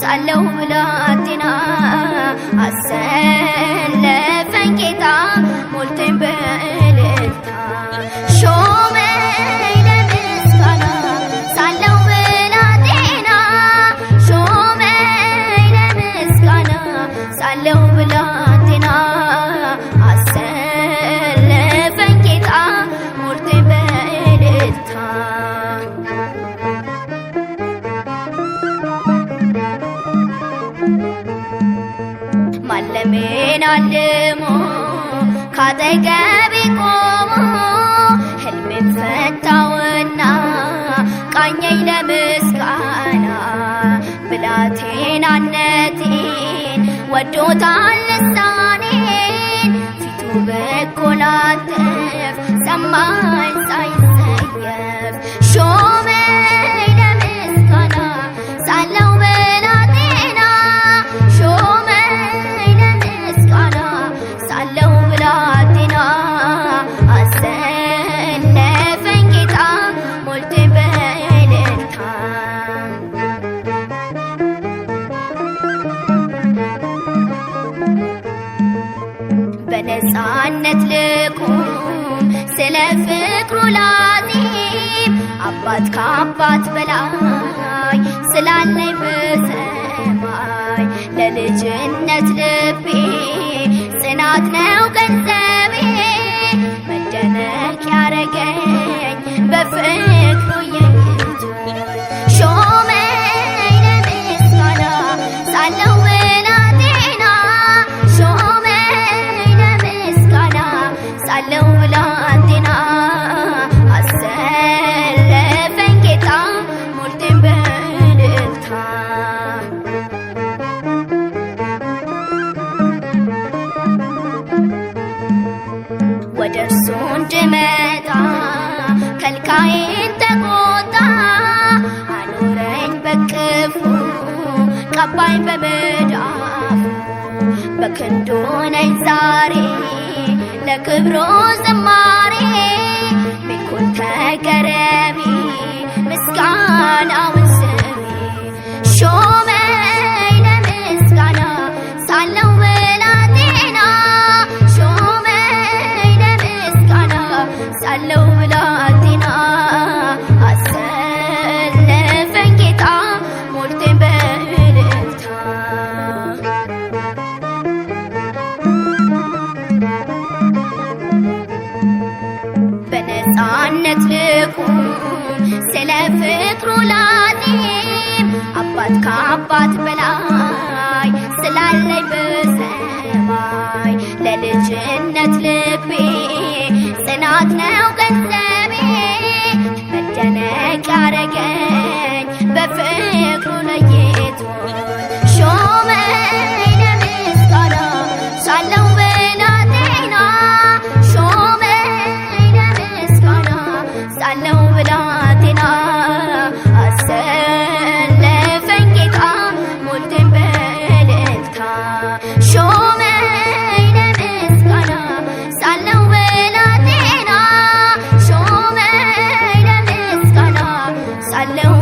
ሳለው ብላቴና አሰለፈኝ ጌታ ሞልቶኝ በእልልታ ሾመኝ ለምስጋና ሳለው ብላቴና ሾመኝ ለምስጋና ሳለው ብላቴና አሰለፈኝ ጌታ ሞልቶኝ በእልልታ ማለሜን አልሞ ካጠገቤ ቆሞ ህልሜን ፈታውና ቃኘኝ ለምስጋና ብላቴናነቴን ወዶታል ልሳኔን ፊቱ በኮላተፍ ሰማኝ ሳይሰየፍ ሾመኝ ለምስጋና ሳለው ብላቴና ሾመኝ ለምስጋና ሳለው ብላቴና አሰለፈኝ ጌታ ሞልቶኝ በእልልታ በነፃነት ልቁም ስለ ፍቅሩ ላዜም አባት ከአባት በላይ ስላለኝ በሰማይ ለልጅነት ልቤ ጽናት ነው ገንዘቤ መደነቅ ያረገኝ በፍቅሩ የይቱ ሾመኝ ለምስጋና ሳለው ብላቴና ሾመኝ ለምስጋና ሳለው ብላቴና አሰለፈኝ ጌታ ሞልቶኝ በእልልታ ወደ እርሱ እንድመጣ ከልካዬን ተቆጣ አኖረኝ በክፉ ቀባኝ በመዳፉ በክንዱ ነኝ ዛሬ ለክብሩ ዝማሬ ሚልኩን ተገረሚ ምስጋናውን ስሚ ሾመኝ ለምስጋና ሳለው ብላቴና ሾመኝ ለምስጋና ሳለው ብላቴና አሰለፈኝ ጌታ ሞልቶኝ በእልልታ በነፃነት ልቁም ስለ ፍቅሩ ላዜም አባት ከአባት በላይ ስላለኝ በሰማይ ለልጅነት ልቤ ጽናት ነው ገንዘቤ መደነቅ ያረገኝ በፍቅሩ ለይቶ ሾመኝ ለምስጋና ሳለው ብላቴና ሾመኝ ለምስጋና ሳለው ብላቴና አሰለፈኝ ጌታ ሞልቶኝ በእልልታ ሾመኝ ለምስጋና ሳለው ብላቴና ሾመኝ ለምስጋና ሳለው